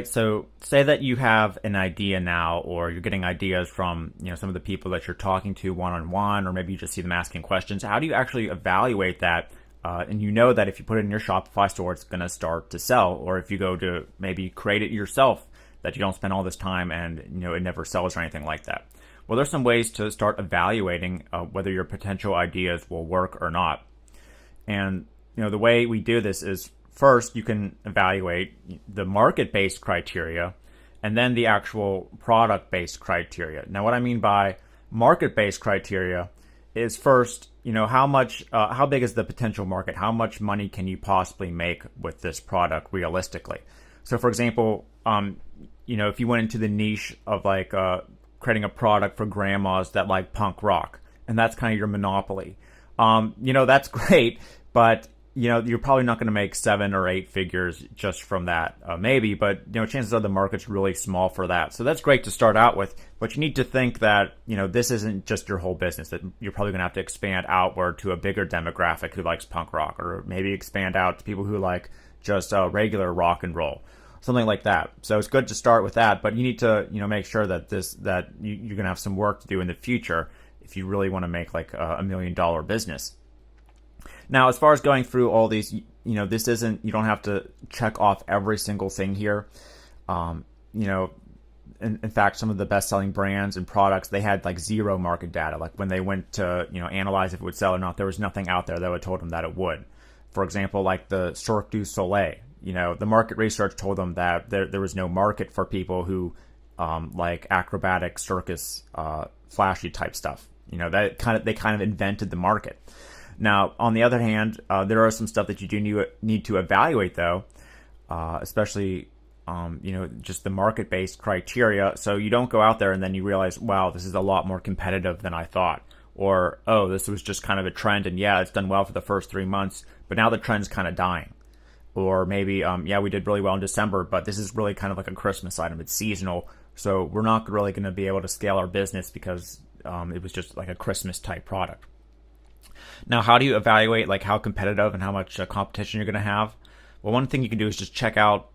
right? So say that you have an idea now, or you're getting ideas from, some of the people that you're talking to one-on-one, or maybe you just see them asking questions. How do you actually evaluate that? And you know that if you put it in your Shopify store, it's going to start to sell. Or if you go to maybe create it yourself, that you don't spend all this time and, it never sells or anything like that. Well, there's some ways to start evaluating whether your potential ideas will work or not. And, the way we do this is, first, you can evaluate the market-based criteria and then the actual product-based criteria. Now, what I mean by market-based criteria is, first, how big is the potential market? How much money can you possibly make with this product realistically? So, for example, if you went into the niche of creating a product for grandmas that like punk rock, and that's kind of your monopoly, that's great, but you're probably not going to make 7 or 8 figures just from that, maybe, but, chances are the market's really small for that. So that's great to start out with, but you need to think that, this isn't just your whole business, that you're probably going to have to expand outward to a bigger demographic who likes punk rock, or maybe expand out to people who like just regular rock and roll, something like that. So it's good to start with that, but you need to, make sure that you're going to have some work to do in the future if you really want to make like a $1 million business. Now, as far as going through all these, this isn't, you don't have to check off every single thing here. In fact, some of the best-selling brands and products, they had like zero market data. Like when they went to, analyze if it would sell or not, there was nothing out there that would told them that it would. For example, like the Cirque du Soleil, the market research told them that there was no market for people who like acrobatic circus, flashy type stuff. They kind of invented the market. Now, on the other hand, there are some stuff that you do need to evaluate, though, especially, just the market-based criteria. So you don't go out there and then you realize, wow, this is a lot more competitive than I thought. Or, oh, this was just kind of a trend, and yeah, it's done well for the first 3 months, but now the trend's kind of dying. Or maybe, we did really well in December, but this is really kind of like a Christmas item. It's seasonal, so we're not really going to be able to scale our business because it was just like a Christmas-type product. Now, how do you evaluate like how competitive and how much competition you're going to have? Well, one thing you can do is just check out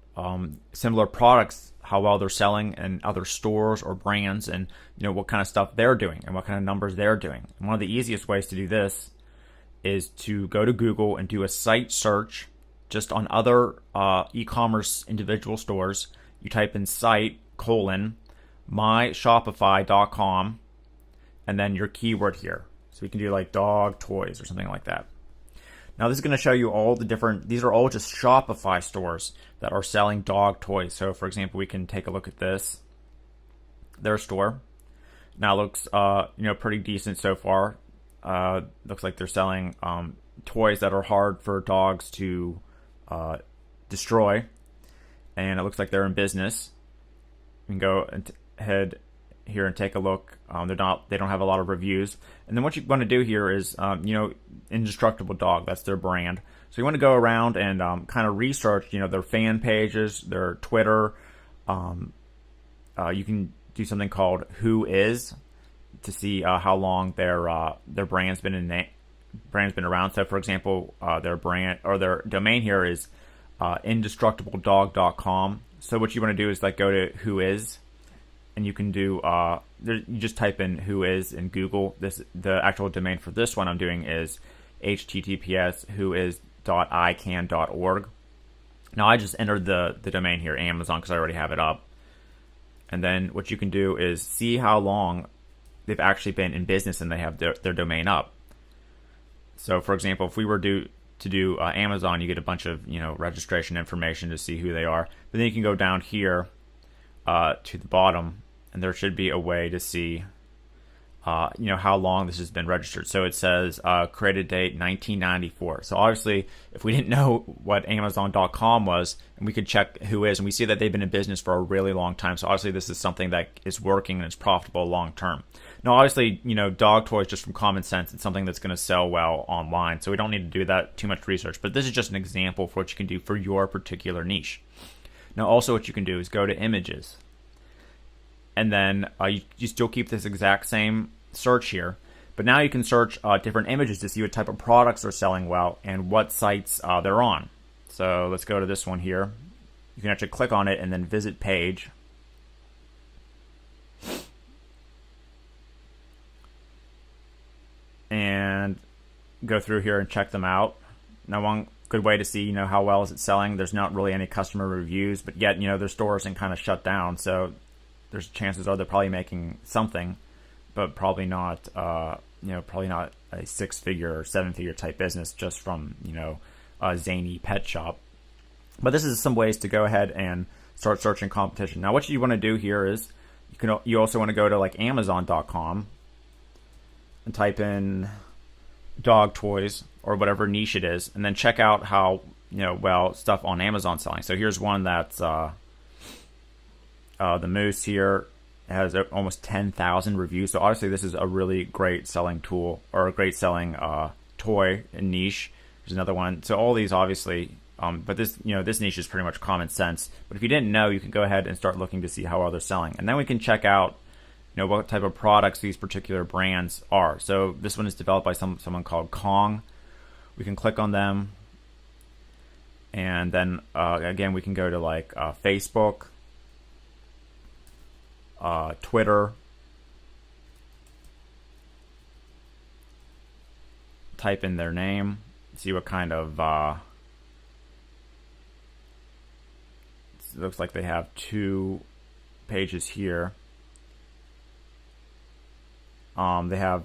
similar products, how well they're selling in other stores or brands, and what kind of stuff they're doing and what kind of numbers they're doing. And one of the easiest ways to do this is to go to Google and do a site search just on other e-commerce individual stores. You type in site : myshopify.com and then your keyword here. So you can do like dog toys or something like that. Now this is going to show you all the different, these are all just Shopify stores that are selling dog toys. So for example, we can take a look at this, their store. Now it looks, pretty decent so far. Looks like they're selling toys that are hard for dogs to destroy. And it looks like they're in business. You can go ahead here and take a look. They don't have a lot of reviews. And then what you want to do here is, Indestructible Dog, that's their brand. So you want to go around and kind of research, their fan pages, their Twitter. You can do something called Who Is to see how long their brand's been around. So for example, their brand or their domain here is indestructibledog.com. So what you want to do is like go to Who Is. And you can do, you just type in Who Is in Google. The actual domain for this one I'm doing is https://whois.ican.org. Now I just entered the domain here, Amazon, because I already have it up. And then what you can do is see how long they've actually been in business and they have their domain up. So for example, if we were to do Amazon, you get a bunch of registration information to see who they are. But then you can go down here to the bottom, and there should be a way to see, how long this has been registered. So it says created date 1994. So obviously, if we didn't know what Amazon.com was, and we could check Who Is, and we see that they've been in business for a really long time. So obviously, this is something that is working and is profitable long term. Now, obviously, dog toys, just from common sense, it's something that's going to sell well online. So we don't need to do that too much research. But this is just an example for what you can do for your particular niche. Now, also what you can do is go to images. And then you still keep this exact same search here. But now you can search different images to see what type of products are selling well and what sites they're on. So let's go to this one here. you can actually click on it and then visit page. And go through here and check them out. Now, one good way to see, how well is it selling, there's not really any customer reviews, but yet, their store isn't kind of shut down. So there's chances are they're probably making something, but probably not, probably not a 6-figure or 7-figure type business just from, a zany pet shop. But this is some ways to go ahead and start searching competition. Now, what you want to do here is you also want to go to like Amazon.com and type in dog toys or whatever niche it is, and then check out how well stuff on Amazon selling. So here's one that's the moose here has almost 10,000 reviews. So obviously this is a really great selling tool or a great selling toy and niche. There's another one. So all these obviously, but this this niche is pretty much common sense. But if you didn't know, you can go ahead and start looking to see how well they're selling, and then we can check out what type of products these particular brands are. So this one is developed by someone called Kong. We can click on them, and then again we can go to like Facebook, Twitter, type in their name, see what kind of it looks like they have 2 pages here. They have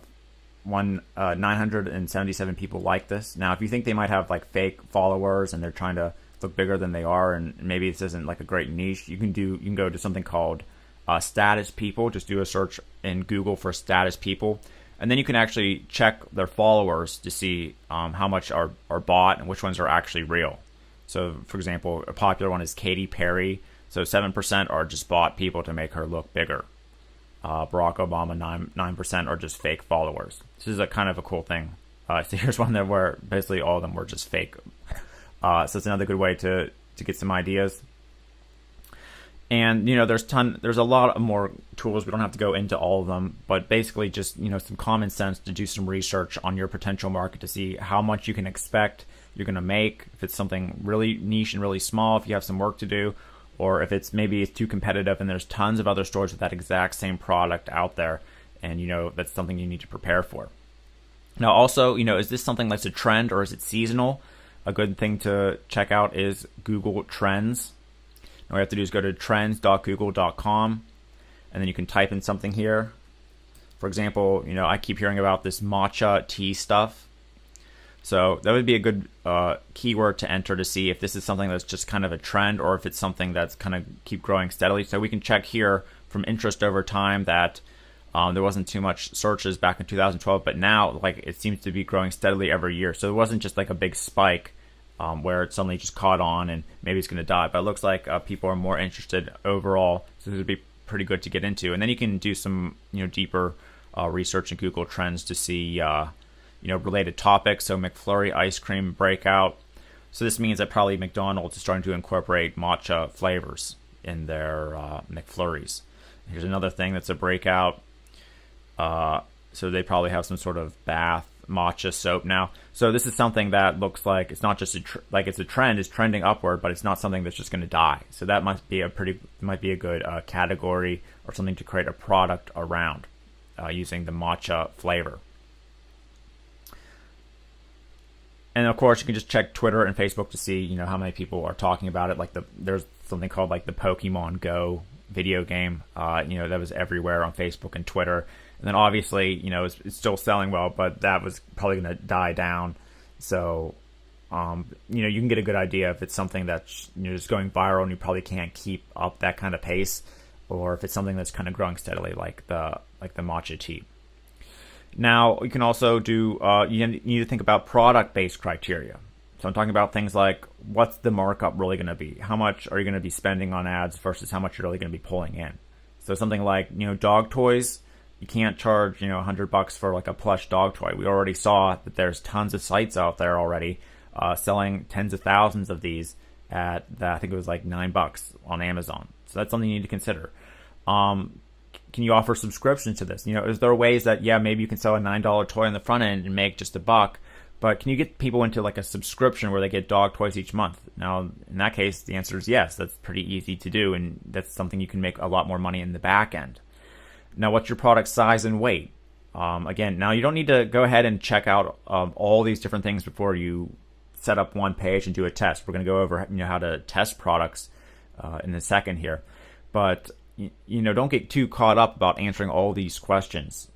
977 people like this. Now, if you think they might have like fake followers and they're trying to look bigger than they are, and maybe this isn't like a great niche, you can go to something called status people. Just do a search in Google for status people, and then you can actually check their followers to see how much are bought and which ones are actually real. So, for example, a popular one is Katy Perry. So 7% are just bought people to make her look bigger. Barack Obama, 9% are just fake followers. This is a kind of a cool thing. So here's one that where basically all of them were just fake. So it's another good way to get some ideas. And there's a lot of more tools. We don't have to go into all of them, but basically just some common sense to do some research on your potential market to see how much you can expect you're going to make. If it's something really niche and really small, if you have some work to do, or if it's too competitive and there's tons of other stores with that exact same product out there, and that's something you need to prepare for. Now also, is this something that's a trend or is it seasonal? A good thing to check out is Google Trends. All you have to do is go to trends.google.com, and then you can type in something here. For example, I keep hearing about this matcha tea stuff. So that would be a good keyword to enter to see if this is something that's just kind of a trend or if it's something that's kind of keep growing steadily. So we can check here from interest over time that there wasn't too much searches back in 2012, but now it seems to be growing steadily every year. So it wasn't just like a big spike where it suddenly just caught on and maybe it's going to die. But it looks like people are more interested overall. So this would be pretty good to get into. And then you can do some deeper research in Google Trends to see related topics. So McFlurry ice cream breakout. So this means that probably McDonald's is starting to incorporate matcha flavors in their McFlurries. Here's another thing that's a breakout. So they probably have some sort of bath matcha soap now. So this is something that looks like it's not just it's a trend, it's trending upward, but it's not something that's just going to die. So that might be a good category or something to create a product around using the matcha flavor. And of course, you can just check Twitter and Facebook to see, how many people are talking about it. There's something called the Pokemon Go video game, that was everywhere on Facebook and Twitter. And then obviously, it's still selling well, but that was probably going to die down. So, you can get a good idea if it's something that's just going viral and you probably can't keep up that kind of pace, or if it's something that's kind of growing steadily, like the matcha tea. Now, you can also do, you need to think about product-based criteria. So I'm talking about things like, what's the markup really going to be? How much are you going to be spending on ads versus how much you're really going to be pulling in? So something like, dog toys, you can't charge, $100 for a plush dog toy. We already saw that there's tons of sites out there already selling tens of thousands of these at, I think it was $9 on Amazon. So that's something you need to consider. Can you offer subscriptions to this? Is there ways that, maybe you can sell a $9 toy on the front end and make just $1, But can you get people into like a subscription where they get dog twice each month? Now, in that case, the answer is yes. That's pretty easy to do, and that's something you can make a lot more money in the back end. Now, what's your product size and weight? Again, now you don't need to go ahead and check out all these different things before you set up one page and do a test. We're going to go over how to test products in a second here. But don't get too caught up about answering all these questions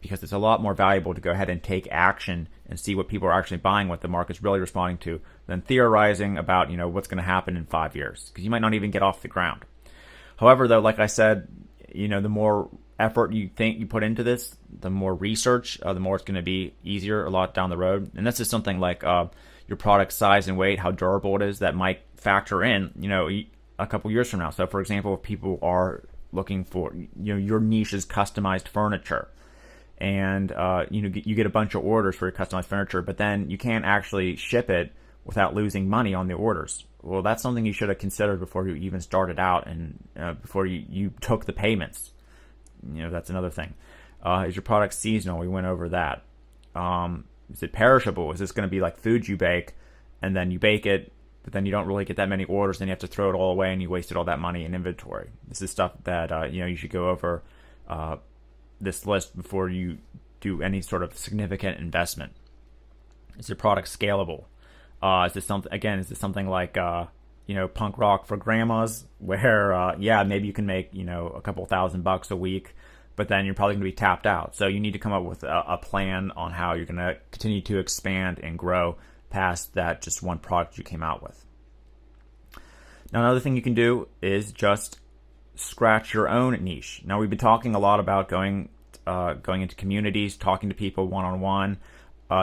because it's a lot more valuable to go ahead and take action and see what people are actually buying, what the market's really responding to, than theorizing about what's going to happen in 5 years, because you might not even get off the ground. However, though, like I said, the more effort you think you put into this, the more research, the more it's going to be easier a lot down the road. And this is something like your product size and weight, how durable it is, that might factor in, a couple years from now. So, for example, if people are looking for, your niche is customized furniture, and you get a bunch of orders for your customized furniture, but then you can't actually ship it without losing money on the orders. Well, that's something you should have considered before you even started out, and before you took the payments. That's another thing. Is your product seasonal? We went over that. Is it perishable? Is this going to be like food you bake, and then you bake it, but then you don't really get that many orders, then you have to throw it all away, and you wasted all that money in inventory? This is stuff that you should go over this list before you do any sort of significant investment. Is your product scalable? Is this something like punk rock for grandmas, where maybe you can make a couple $1,000 a week, but then you're probably going to be tapped out. So you need to come up with a plan on how you're going to continue to expand and grow past that just one product you came out with. Now, another thing you can do is just scratch your own niche. Now, we've been talking a lot about going into communities, talking to people one-on-one,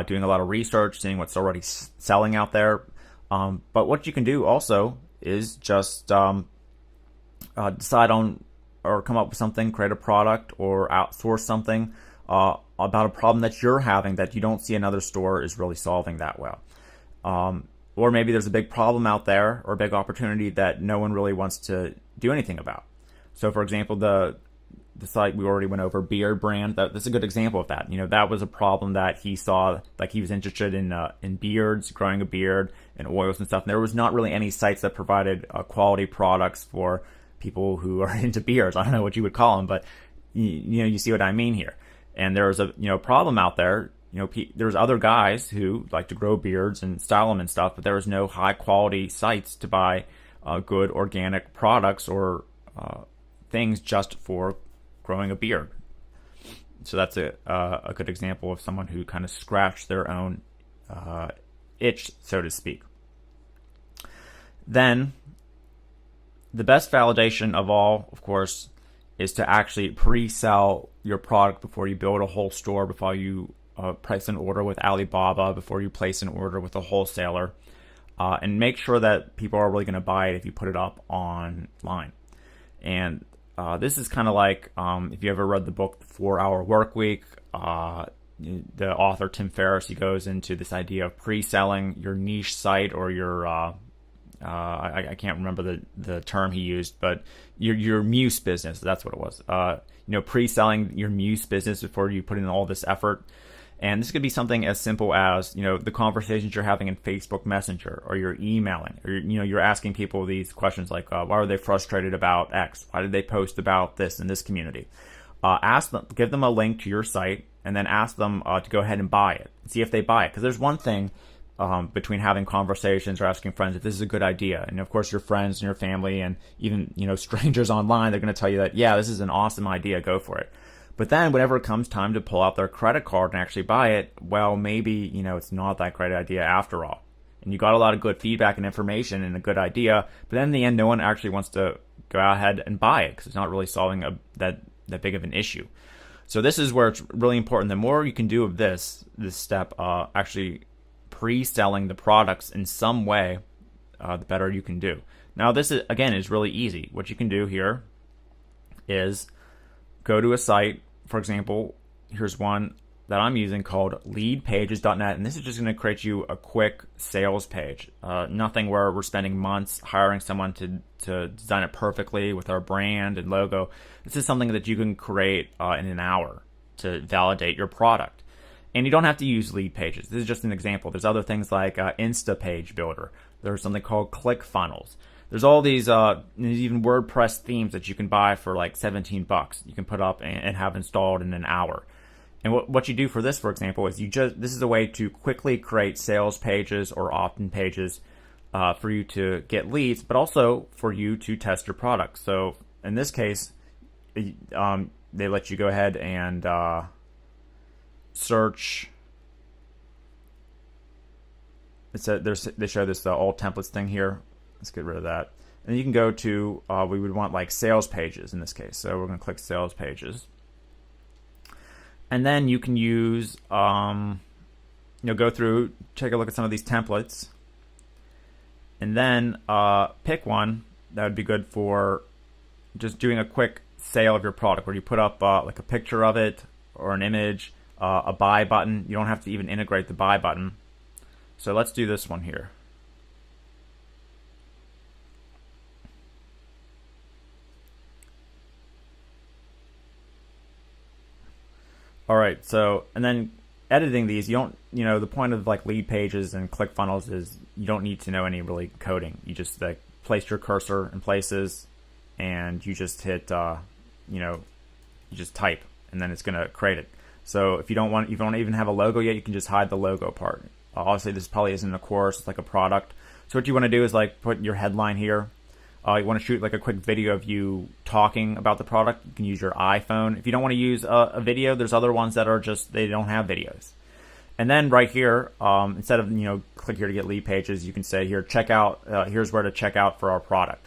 doing a lot of research, seeing what's already selling out there. But what you can do also is just decide on or come up with something, create a product, or outsource something about a problem that you're having that you don't see another store is really solving that well. Or maybe there's a big problem out there or a big opportunity that no one really wants to do anything about. So, for example, the site we already went over, Beard Brand, that's a good example of that. That was a problem that he saw, like he was interested in beards, growing a beard, and oils and stuff. And there was not really any sites that provided quality products for people who are into beards. I don't know what you would call them, but you see what I mean here. And there was a problem out there. There's other guys who like to grow beards and style them and stuff, but there was no high quality sites to buy good organic products or things just for growing a beard. So that's a good example of someone who kind of scratched their own itch, so to speak. Then the best validation of all, of course, is to actually pre-sell your product before you build a whole store, before you place an order with Alibaba, before you place an order with a wholesaler, and make sure that people are really going to buy it if you put it up online. And this is kind of like if you ever read the book The 4-Hour Workweek, the author Tim Ferriss, he goes into this idea of pre-selling your niche site or your I can't remember the term he used, but your muse business, that's what it was. Pre-selling your muse business before you put in all this effort. And this could be something as simple as, the conversations you're having in Facebook Messenger, or you're emailing, or, you're asking people these questions like, why are they frustrated about X? Why did they post about this in this community? Ask them, give them a link to your site, and then ask them to go ahead and buy it. See if they buy it. Because there's one thing between having conversations or asking friends if this is a good idea. And of course, your friends and your family and even, strangers online, they're going to tell you that, yeah, this is an awesome idea, go for it. But then whenever it comes time to pull out their credit card and actually buy it, well, maybe, it's not that great idea after all. And you got a lot of good feedback and information and a good idea, but then in the end, no one actually wants to go ahead and buy it because it's not really solving that big of an issue. So this is where it's really important. The more you can do of this step, actually pre-selling the products in some way, the better you can do. Now, this is really easy. What you can do here is go to a site. For example, here's one that I'm using called leadpages.net, and this is just going to create you a quick sales page. Nothing where we're spending months hiring someone to design it perfectly with our brand and logo. This is something that you can create in an hour to validate your product. And you don't have to use lead pages. This is just an example. There's other things like Insta Page Builder. There's something called ClickFunnels. There's all these even WordPress themes that you can buy for like $17. You can put up and have installed in an hour. And what you do for this, for example, is this is a way to quickly create sales pages or opt-in pages for you to get leads, but also for you to test your product. So in this case, they let you go ahead and search. They show this all templates thing here. Let's get rid of that. And you can go to, we would want like sales pages in this case. So we're going to click sales pages. And then you can use, go through, take a look at some of these templates. And then pick one that would be good for just doing a quick sale of your product, where you put up like a picture of it or an image, a buy button. You don't have to even integrate the buy button. So let's do this one here. All right, so, and then editing these, you don't, the point of like lead pages and ClickFunnels is you don't need to know any really coding. You just like place your cursor in places and you just hit, you just type, and then it's going to create it. So if you don't even have a logo yet, you can just hide the logo part. Obviously, this probably isn't a course, it's like a product. So what you want to do is like put your headline here. You want to shoot like a quick video of you talking about the product. You can use your iPhone. If you don't want to use a video, there's other ones that are they don't have videos. And then right here, instead of, click here to get lead pages, you can say here, check out, here's where to check out for our product.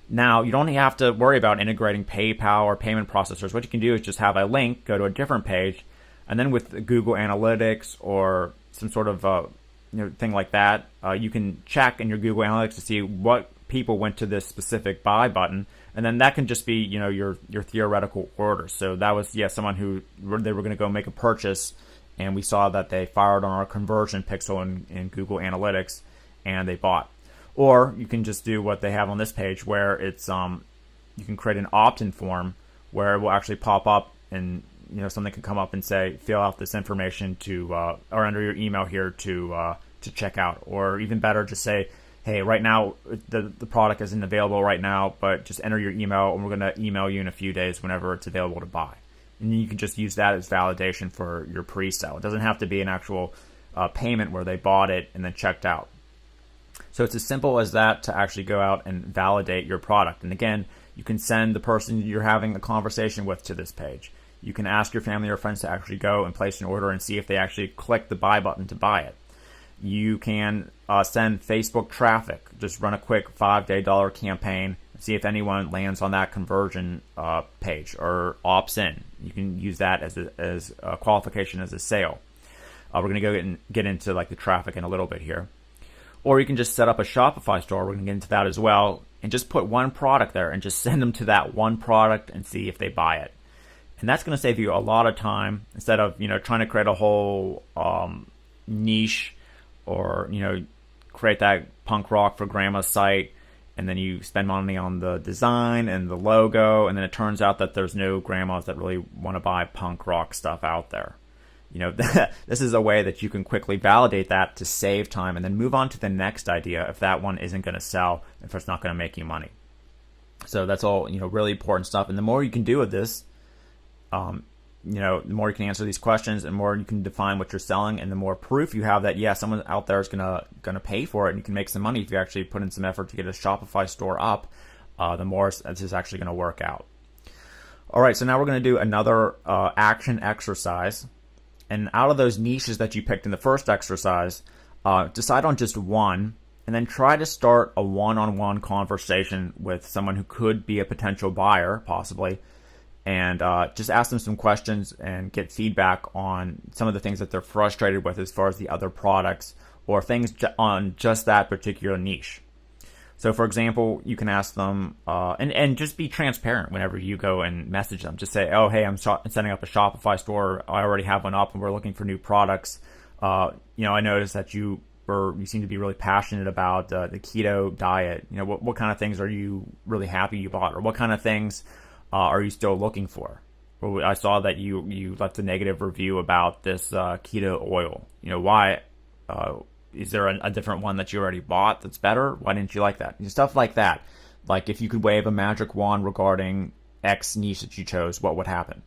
Now, you don't have to worry about integrating PayPal or payment processors. What you can do is just have a link, go to a different page, and then with Google Analytics or some sort of thing like that, you can check in your Google Analytics to see what people went to this specific buy button, and then that can just be your theoretical order. So that was someone who they were going to go make a purchase, and we saw that they fired on our conversion pixel in Google Analytics, and they bought. Or you can just do what they have on this page, where it's you can create an opt-in form where it will actually pop up, and something can come up and say fill out this information to or enter your email here to check out. Or even better, just say, hey, right now the product isn't available right now, but just enter your email and we're going to email you in a few days whenever it's available to buy. And you can just use that as validation for your pre-sale. It doesn't have to be an actual payment where they bought it and then checked out. So it's as simple as that to actually go out and validate your product. And again, you can send the person you're having a conversation with to this page. You can ask your family or friends to actually go and place an order and see if they actually click the buy button to buy it. You can send Facebook traffic. Just run a quick $5-day campaign and see if anyone lands on that conversion page or opts in. You can use that as a qualification as a sale. We're going to go get into like the traffic in a little bit here. Or you can just set up a Shopify store. We're going to get into that as well. And just put one product there and just send them to that one product and see if they buy it. And that's going to save you a lot of time instead of trying to create a whole niche, or create that punk rock for grandma's site, and then you spend money on the design and the logo, and then it turns out that there's no grandmas that really want to buy punk rock stuff out there. This is a way that you can quickly validate that to save time and then move on to the next idea if that one isn't going to sell, if it's not going to make you money. So that's all really important stuff. And the more you can do with this, the more you can answer these questions, and the more you can define what you're selling, and the more proof you have that someone out there is gonna pay for it, and you can make some money if you actually put in some effort to get a Shopify store up. The more this is actually going to work out. All right, so now we're going to do another action exercise, and out of those niches that you picked in the first exercise, decide on just one, and then try to start a one-on-one conversation with someone who could be a potential buyer, possibly. And just ask them some questions and get feedback on some of the things that they're frustrated with as far as the other products, or things on just that particular niche. So, for example, you can ask them, and just be transparent whenever you go and message them. Just say, oh, hey, I'm setting up a Shopify store. I already have one up, and we're looking for new products. I noticed that you seem to be really passionate about the keto diet. What kind of things are you really happy you bought, or what kind of things are you still looking for? Well, I saw that you left a negative review about this keto oil. Why? Is there a different one that you already bought that's better? Why didn't you like that? Stuff like that. Like if you could wave a magic wand regarding X niche that you chose, what would happen?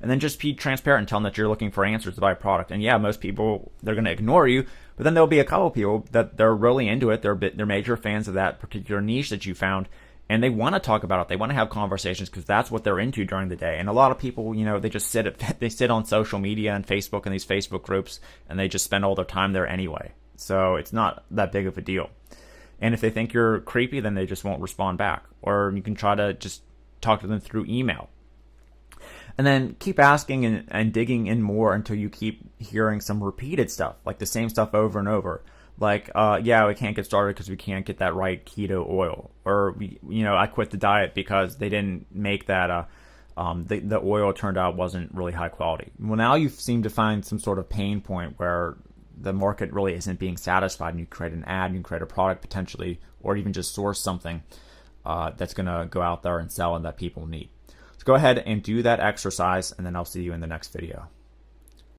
And then just be transparent and tell them that you're looking for answers to buy a product. And yeah, most people, they're going to ignore you, but then there'll be a couple people that they're really into it. They're major fans of that particular niche that you found, and they want to talk about it. They want to have conversations because that's what they're into during the day. And a lot of people, they just they sit on social media and Facebook and these Facebook groups, and they just spend all their time there anyway. So it's not that big of a deal. And if they think you're creepy, then they just won't respond back. Or you can try to just talk to them through email. And then keep asking and digging in more until you keep hearing some repeated stuff, like the same stuff over and over. Like, yeah, we can't get started because we can't get that right keto oil. Or, I quit the diet because they didn't make that, the oil turned out wasn't really high quality. Well, now you seem to find some sort of pain point where the market really isn't being satisfied, and you create an ad, you can create a product potentially, or even just source something that's going to go out there and sell and that people need. So go ahead and do that exercise, and then I'll see you in the next video.